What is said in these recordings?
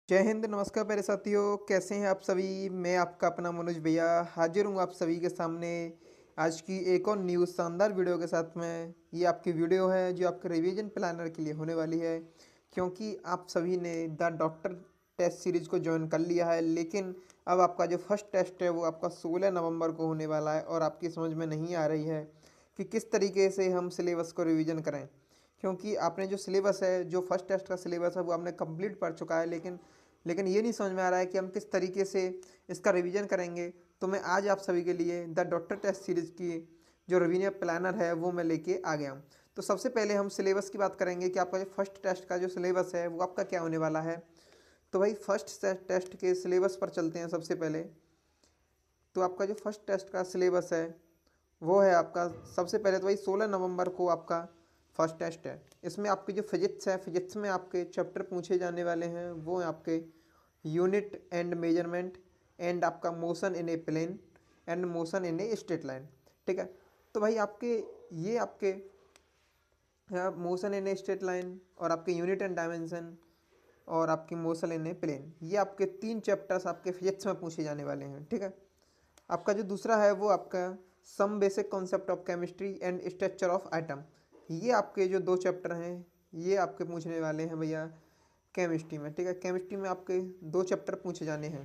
जय हिंद, नमस्कार प्यारे साथियों, कैसे हैं आप सभी। मैं आपका अपना मनोज भैया हाजिर हूँ आप सभी के सामने आज की एक और न्यूज़ शानदार वीडियो के साथ में। ये आपकी वीडियो है जो आपके रिवीजन प्लानर के लिए होने वाली है, क्योंकि आप सभी ने द डॉक्टर टेस्ट सीरीज को ज्वाइन कर लिया है। लेकिन अब आपका जो फर्स्ट टेस्ट है वो आपका 16 नवंबर को होने वाला है और आपकी समझ में नहीं आ रही है कि किस तरीके से हम सिलेबस को रिवीजन करें, क्योंकि आपने जो सिलेबस है, जो फर्स्ट टेस्ट का सिलेबस है वो आपने कंप्लीट पढ़ चुका है। लेकिन ये नहीं समझ में आ रहा है कि हम किस तरीके से इसका रिवीजन करेंगे। तो मैं आज आप सभी के लिए द डॉक्टर टेस्ट सीरीज़ की जो रिवीजन प्लानर है वो मैं लेके आ गया हूँ। तो सबसे पहले हम सिलेबस की बात करेंगे कि आपका जो फर्स्ट टेस्ट का जो सिलेबस है वो आपका क्या होने वाला है। तो भाई फर्स्ट टेस्ट के सिलेबस पर चलते हैं सबसे पहले। तो आपका जो फर्स्ट टेस्ट का सिलेबस है वो है आपका, सबसे पहले तो भाई 16 नवंबर को आपका फर्स्ट टेस्ट है। इसमें आपकी जो फिजिक्स है, फिजिक्स में आपके चैप्टर पूछे जाने वाले हैं वो हैं आपके यूनिट एंड मेजरमेंट एंड आपका motion in a plane and motion in a straight line. ठीक है। तो भाई आपके ये आपके motion in a straight line और आपके यूनिट एंड डायमेंशन और आपकी मोशन इन ए प्लेन, ये आपके तीन चैप्टर्स आपके फिजिक्स में पूछे जाने वाले हैं। ठीक है। आपका जो दूसरा है वो आपका some basic concept of chemistry and structure of atom. ये आपके जो दो चैप्टर हैं ये आपके पूछने वाले हैं भैया केमिस्ट्री में। ठीक है। केमिस्ट्री में आपके दो चैप्टर पूछे जाने हैं।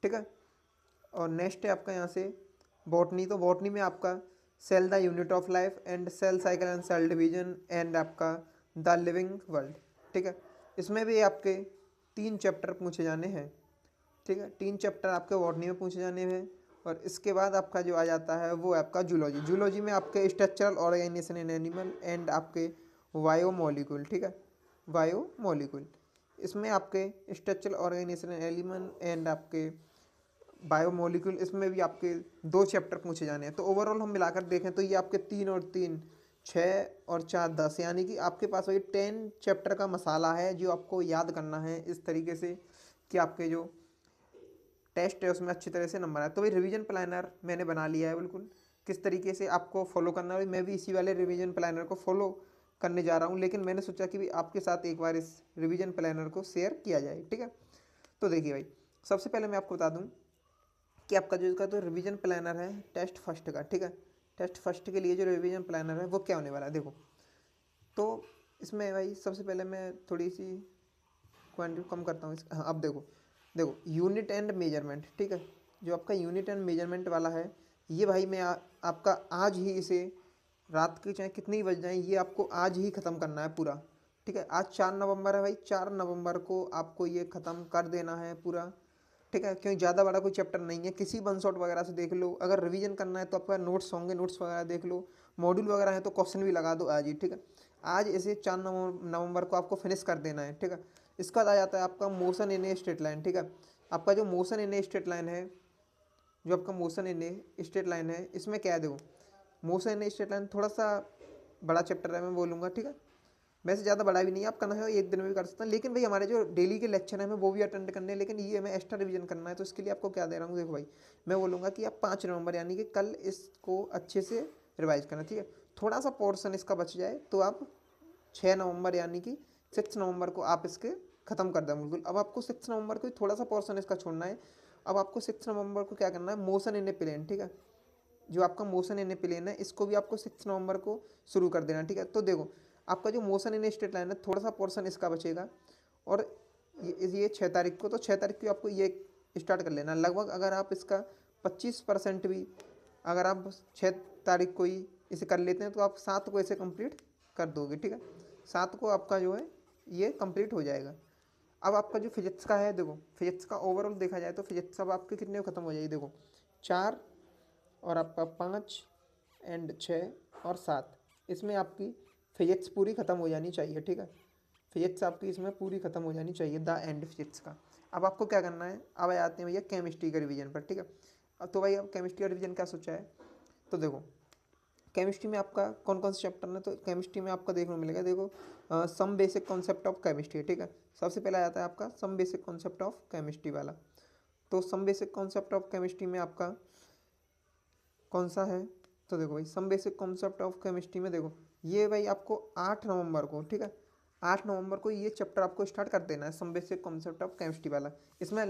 ठीक है। और नेक्स्ट है आपका यहाँ से बॉटनी। तो बॉटनी में आपका cell the unit of life and cell cycle and cell division and आपका द लिविंग वर्ल्ड। ठीक है। इसमें भी आपके तीन चैप्टर पूछे जाने हैं। ठीक है। तीन चैप्टर आपके बॉटनी में पूछे जाने हैं। और इसके बाद आपका जो आ जाता है वो आपका जूलॉजी। जूलॉजी में आपके structural organisation in animal and आपके बायोमोलिक्यूल। ठीक है। बायोमोलिक्यूल, इसमें आपके structural organisation in animal and आपके बायोमोलिक्यूल, इसमें भी आपके दो चैप्टर पूछे जाने हैं। तो ओवरऑल हम मिलाकर देखें तो ये आपके तीन और तीन 6 और 4 10, यानी कि आपके पास वही 10 चैप्टर का मसाला है जो आपको याद करना है इस तरीके से कि आपके जो टेस्ट है उसमें अच्छी तरह से नंबर आए। तो भाई रिवीजन प्लानर मैंने बना लिया है बिल्कुल, किस तरीके से आपको फॉलो करना है। मैं भी इसी वाले रिवीजन प्लानर को फॉलो करने जा रहा हूँ, लेकिन मैंने सोचा कि भी आपके साथ एक बार इस रिवीजन प्लानर को शेयर किया जाए। ठीक है। तो देखिए भाई, सबसे पहले मैं आपको बता दूँ कि आपका जो इसका तो रिवीजन प्लानर है टेस्ट फर्स्ट का। ठीक है। टेस्ट फर्स्ट के लिए जो रिवीजन प्लानर है वो क्या होने वाला है देखो। तो इसमें भाई सबसे पहले मैं थोड़ी सी क्वांटिटी कम करता हूँ हाँ, अब देखो देखो यूनिट एंड मेजरमेंट। ठीक है। जो आपका यूनिट एंड मेजरमेंट वाला है ये भाई मैं आपका आज ही इसे, रात के चाहे कितनी बज जाए, ये आपको आज ही ख़त्म करना है पूरा। ठीक है। आज 4 नवंबर है भाई, 4 नवंबर को आपको ये ख़त्म कर देना है पूरा। ठीक है। क्योंकि ज़्यादा बड़ा कोई चैप्टर नहीं है, किसी वन शॉट वगैरह से देख लो। अगर रिवीजन करना है तो आपका नोट्स होंगे, नोट्स वगैरह देख लो। मॉड्यूल वगैरह है तो क्वेश्चन भी लगा दो आज ही। ठीक है। आज इसे 4 नवंबर को आपको फिनिश कर देना है। ठीक है। इसका आ जाता है आपका motion in a straight line. ठीक है। आपका जो motion in a straight line है, जो आपका motion in a straight line है, इसमें क्या है देखो, motion in a straight line थोड़ा सा बड़ा चैप्टर है मैं बोलूँगा। ठीक है। वैसे ज़्यादा बड़ा भी नहीं है, आप करना है एक दिन में भी कर सकते हैं, लेकिन भाई हमारे जो डेली के लेक्चर हैं हमें वो भी अटेंड करने हैं, लेकिन ये हमें एक्स्ट्रा रिवीजन करना है। तो इसके लिए आपको क्या दे रहा हूँ देखो भाई, मैं बोलूँगा कि आप 5 नवंबर यानी कि कल इसको अच्छे से रिवाइज करना। ठीक है। थोड़ा सा पोर्शन इसका बच जाए तो आप 6 नवंबर यानी कि 6 नवंबर को आप इसके ख़त्म कर दें बिल्कुल। अब आपको 6 नवंबर को ही थोड़ा सा पोर्शन इसका छोड़ना है। अब आपको 6 नवंबर को क्या करना है, मोशन इन ए प्लेन। ठीक है। जो आपका मोशन इन ए प्लेन है इसको भी आपको 6 नवंबर को शुरू कर देना। ठीक है। तो देखो आपका जो motion in a straight line है थोड़ा सा पोर्शन इसका बचेगा। और ये 6 तारीख को, तो 6 तारीख को आपको ये स्टार्ट कर लेना लगभग। अगर आप इसका 25% भी, अगर आप 6 तारीख को ही इसे कर लेते हैं तो आप 7 को इसे कंप्लीट कर दोगे। ठीक है। 7 को आपका जो है ये कंप्लीट हो जाएगा। अब आपका जो फिजिक्स का है देखो, फिजिक्स का ओवरऑल देखा जाए तो फिजिक्स अब आपके कितने ख़त्म हो जाएगी देखो, 4 और आपका 5 एंड 6 और 7, इसमें आपकी फिजिक्स पूरी ख़त्म हो जानी चाहिए। ठीक है। फिजिक्स आपकी इसमें पूरी ख़त्म हो जानी चाहिए, द एंड फिजिक्स का। अब आपको क्या करना है, अब आते हैं भैया केमिस्ट्री के रिवीजन पर। ठीक है। अब तो भाई अब केमिस्ट्री का रिवीजन क्या सोचा है, तो देखो केमिस्ट्री में आपका कौन कौन से चैप्टर है, तो केमिस्ट्री में आपका देखने को मिलेगा देखो, some basic concept of chemistry. ठीक है। सबसे पहला आता है आपका some basic concept of chemistry वाला। तो some basic concept of chemistry में आपका कौन सा है, तो देखो भाई some basic concept of chemistry में देखो ये भाई आपको 8 नवंबर को, ठीक है, 8 नवंबर को ये चैप्टर आपको स्टार्ट कर देना है, some basic concept of chemistry वाला। इसमें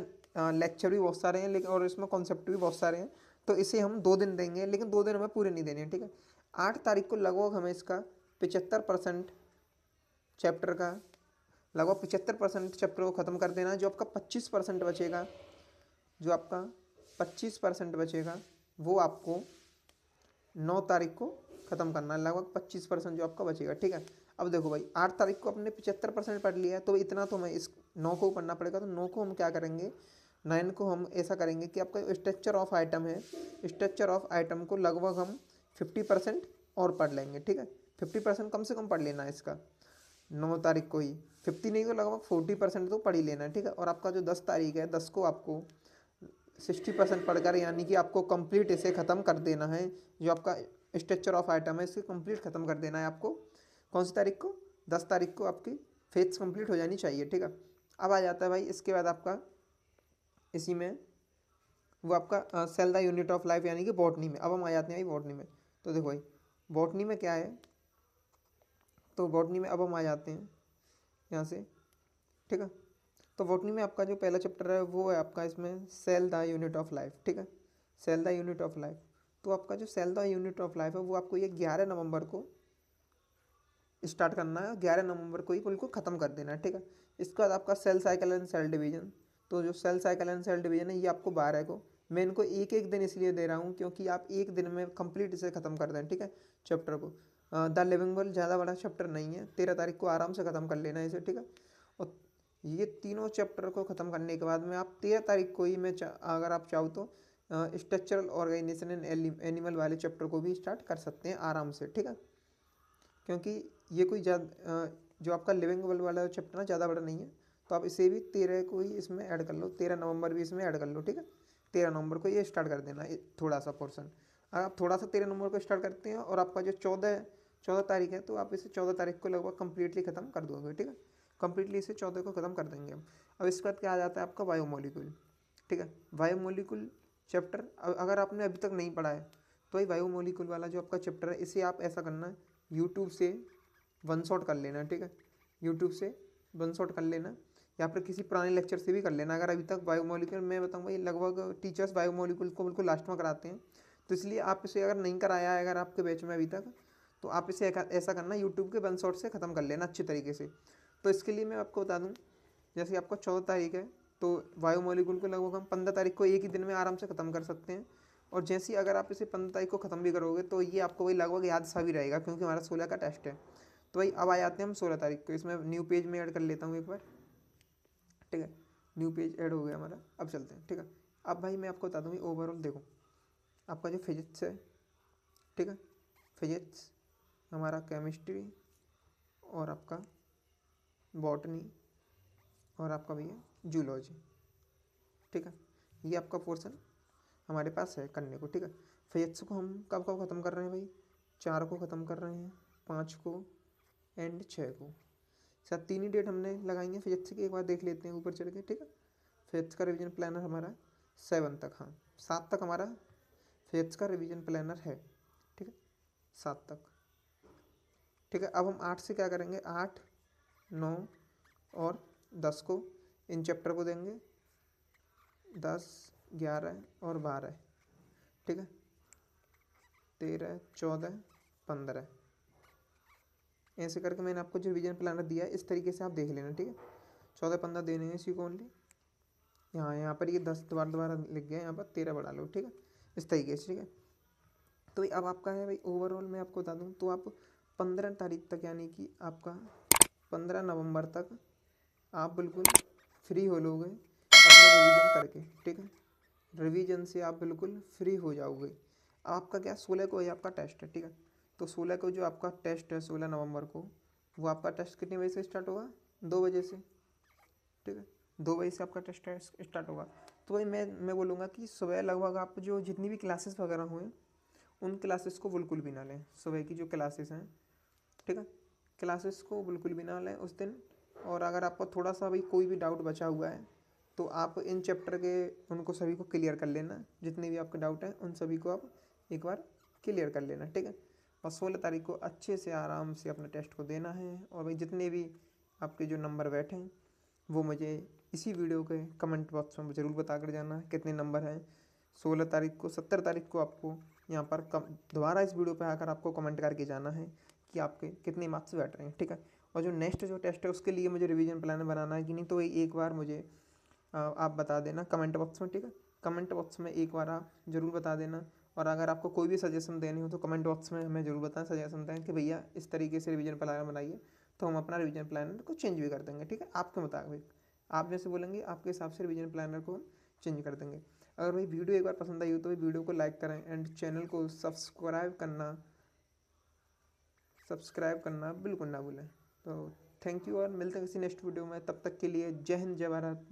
लेक्चर भी बहुत सारे हैं लेकिन, और इसमें कॉन्सेप्ट भी बहुत सारे हैं, तो इसे हम 2 दिन देंगे, लेकिन 2 दिन हमें पूरे नहीं देने हैं, ठीक है। 8 तारीख को लगभग हमें इसका 75% चैप्टर का, लगभग 75% चैप्टर को ख़त्म कर देना है। जो आपका 25% बचेगा, जो आपका 25% बचेगा वो आपको 9 तारीख को ख़त्म करना है, लगभग 25% जो आपका बचेगा, ठीक है। अब देखो भाई, 8 तारीख को अपने 75% पढ़ लिया है, तो इतना तो हमें इस 9 को पढ़ना पड़ेगा। तो 9 को हम क्या करेंगे, 9 को हम ऐसा करेंगे कि आपका स्ट्रक्चर ऑफ आइटम है, स्ट्रक्चर ऑफ आइटम को लगभग हम 50% और पढ़ लेंगे, ठीक है। 50% कम से कम पढ़ लेना है इसका 9 तारीख को ही, 50 नहीं को लगभग 40% तो पढ़ ही लेना है, ठीक है। और आपका जो 10 तारीख है, 10 को आपको 60% पढ़कर, यानी कि आपको कंप्लीट इसे ख़त्म कर देना है। जो आपका स्ट्रक्चर ऑफ आइटम है इसे कंप्लीट ख़त्म कर देना है आपको। कौन सी तारीख को, 10 तारीख को आपकी फेज कंप्लीट हो जानी चाहिए, ठीक है। अब आ जाता है भाई इसके बाद आपका इसी में वो आपका cell the unit of life, यानी कि बॉटनी में। अब हम आ जाते हैं भाई बॉटनी में। तो देखो भाई बॉटनी में क्या है, तो बॉटनी में अब हम आ जाते हैं यहाँ से, ठीक है। तो बॉटनी में आपका जो पहला चैप्टर है वो है आपका इसमें cell the unit of life, ठीक है। Cell the unit of life. तो आपका जो cell the unit of life है वो आपको ये 11 नवंबर को स्टार्ट करना है, 11 नवंबर को ही बिल्कुल ख़त्म कर देना है, ठीक है। इसके बाद आपका cell cycle and cell division. तो जो cell cycle and cell division है ये आपको 12 को, मैं इनको एक एक दिन इसलिए दे रहा हूँ क्योंकि आप एक दिन में कंप्लीट इसे ख़त्म कर दें, ठीक है, चैप्टर को। द लिविंग वर्ल्ड ज़्यादा बड़ा चैप्टर नहीं है, 13 तारीख को आराम से ख़त्म कर लेना है इसे, ठीक है। और ये तीनों चैप्टर को ख़त्म करने के बाद में आप 13 तारीख को ही, मैं अगर आप चाहो तो स्ट्रक्चरल ऑर्गेनाइजेशन एंड एनिमल वाले चैप्टर को भी स्टार्ट कर सकते हैं आराम से, ठीक है। क्योंकि ये कोई जो आपका लिविंग वर्ल्ड वाला चैप्टर ना ज़्यादा बड़ा नहीं है, तो आप इसे भी 13 को ही इसमें ऐड कर लो, 13 नवंबर भी इसमें ऐड कर लो, ठीक है। 13 नवंबर को ये स्टार्ट कर देना थोड़ा सा पोर्सन। अगर आप थोड़ा सा 13 नवंबर को स्टार्ट करते हैं और आपका जो 14 तारीख है, तो आप इसे 14 तारीख को लगभग कम्प्लीटली ख़त्म कर दोगे, ठीक है। कम्प्लीटली इसे 14 को ख़त्म कर देंगे हम। अब इसके बाद क्या आ जाता है आपका बायोमोलिक्यूल, ठीक है। बायोमोलिक्यूल चैप्टर अगर आपने अभी तक नहीं पढ़ा है तो ये बायोमोलिक्यूल वाला जो आपका चैप्टर है इसे आप ऐसा करना है, यूट्यूब से वन शॉट कर लेना, ठीक है। यूट्यूब से वन शॉट कर लेना, या फिर किसी पुराने लेक्चर से भी कर लेना। अगर अभी तक बायोमोलिक्यूल, मैं बताऊँ भाई लगभग टीचर्स बायोमोलिक्यूल को बिल्कुल लास्ट में कराते हैं, तो इसलिए आप इसे अगर नहीं कराया है अगर आपके बैच में अभी तक, तो आप इसे ऐसा करना यूट्यूब के वन शॉट से ख़त्म कर लेना अच्छी तरीके से। तो इसके लिए मैं आपको बता दूँ, जैसे आपका 14 तारीख है तो बायोमोलिक्यूल को लगभग हम 15 तारीख को एक ही दिन में आराम से ख़त्म कर सकते हैं। और जैसे ही अगर आप इसे 15 तारीख को ख़त्म भी करोगे तो ये आपको वही लगभग याद सा भी रहेगा, क्योंकि हमारा 16 का टेस्ट है। तो भाई अब आ जाते हैं हम 16 तारीख को, इसमें न्यू पेज में ऐड कर लेता हूँ एक बार, ठीक है। न्यू पेज ऐड हो गया हमारा, अब चलते हैं, ठीक है। अब भाई मैं आपको बता दूँ ओवरऑल, देखो आपका जो फिजिक्स है, ठीक है, फिजिक्स, हमारा केमिस्ट्री, और आपका बॉटनी, और आपका भैया जूलॉजी, ठीक है। ये आपका पोर्शन हमारे पास है करने को, ठीक है। फिजिक्स को हम कब कब ख़त्म कर रहे हैं भाई, 4 को ख़त्म कर रहे हैं, 5 को एंड 6 को। शायद 3 ही डेट हमने लगाई है फिजिक्स की, एक बार देख लेते हैं ऊपर चढ़ के, ठीक है। फिजिक्स का रिवीजन प्लानर हमारा 7 तक, हाँ 7 तक हमारा फिजिक्स का रिवीजन प्लानर है, ठीक है, 7 तक, ठीक है। अब हम 8 से क्या करेंगे, 8, 9 और 10 को इन चैप्टर को देंगे, 10, 11 और 12, ठीक है, 13, 14, 15, ऐसे करके मैंने आपको जो रिवीजन प्लानर दिया है इस तरीके से आप देख लेना, ठीक है। 14, 15 देने हैं इसी को ओनली, यहाँ पर ये 10 दोबारा दोबारा लिख गया, यहाँ पर 13 बढ़ा लो, ठीक है, इस तरीके से, ठीक है। तो अब आपका है भाई ओवरऑल मैं आपको बता दूँ तो आप 15 तारीख तक, यानी कि आपका 15 नवंबर तक आप बिल्कुल फ्री हो लोगे अपने रिवीजन करके, ठीक है। रिवीजन से आप बिल्कुल फ्री हो जाओगे। आपका क्या 16 को ही आपका टेस्ट है, ठीक है। तो 16 को जो आपका टेस्ट है 16 नवंबर को, वो आपका टेस्ट कितने बजे से स्टार्ट होगा, 2 बजे से, ठीक है। 2 बजे से आपका टेस्ट स्टार्ट होगा। तो भाई मैं बोलूँगा कि सुबह लगभग आप जो जितनी भी क्लासेस वगैरह हुए उन क्लासेस को बिल्कुल भी ना लें, सुबह की जो क्लासेस हैं, ठीक है, क्लासेस को बिल्कुल भी ना लें उस दिन। और अगर आपको थोड़ा सा भी कोई भी डाउट बचा हुआ है तो आप इन चैप्टर के उनको सभी को क्लियर कर लेना, जितने भी आपके डाउट हैं उन सभी को आप एक बार क्लियर कर लेना, ठीक है। और 16 तारीख को अच्छे से आराम से अपने टेस्ट को देना है। और भाई जितने भी आपके जो नंबर बैठे हैं वो मुझे इसी वीडियो के कमेंट बॉक्स में ज़रूर बता कर जाना है कितने नंबर हैं। 16 तारीख को 17 तारीख को आपको यहाँ पर दोबारा इस वीडियो पे आकर आपको कमेंट करके जाना है कि आपके कितने मार्क्स बैठ रहे हैं, ठीक है। और जो नेक्स्ट जो टेस्ट है उसके लिए मुझे रिवीजन प्लान बनाना है कि नहीं, तो एक बार मुझे आप बता देना कमेंट बॉक्स में, ठीक है। कमेंट बॉक्स में एक बार आप ज़रूर बता देना। और अगर आपको कोई भी सजेशन देनी हो तो कमेंट बॉक्स में हमें ज़रूर बताएं, सजेशन दें कि भैया इस तरीके से रिवीजन प्लान बनाइए, तो हम अपना रिवीजन प्लानर को चेंज भी कर देंगे, ठीक है। आपके मुताबिक आप जैसे बोलेंगे आपके हिसाब से रिवीजन प्लानर को हम चेंज कर देंगे। अगर भाई वीडियो एक बार पसंद आई हो तो भाई वीडियो को लाइक करें एंड चैनल को सब्सक्राइब करना बिल्कुल ना भूलें। तो थैंक यू और मिलते हैं किसी नेक्स्ट वीडियो में, तब तक के लिए जय हिंद जय भारत।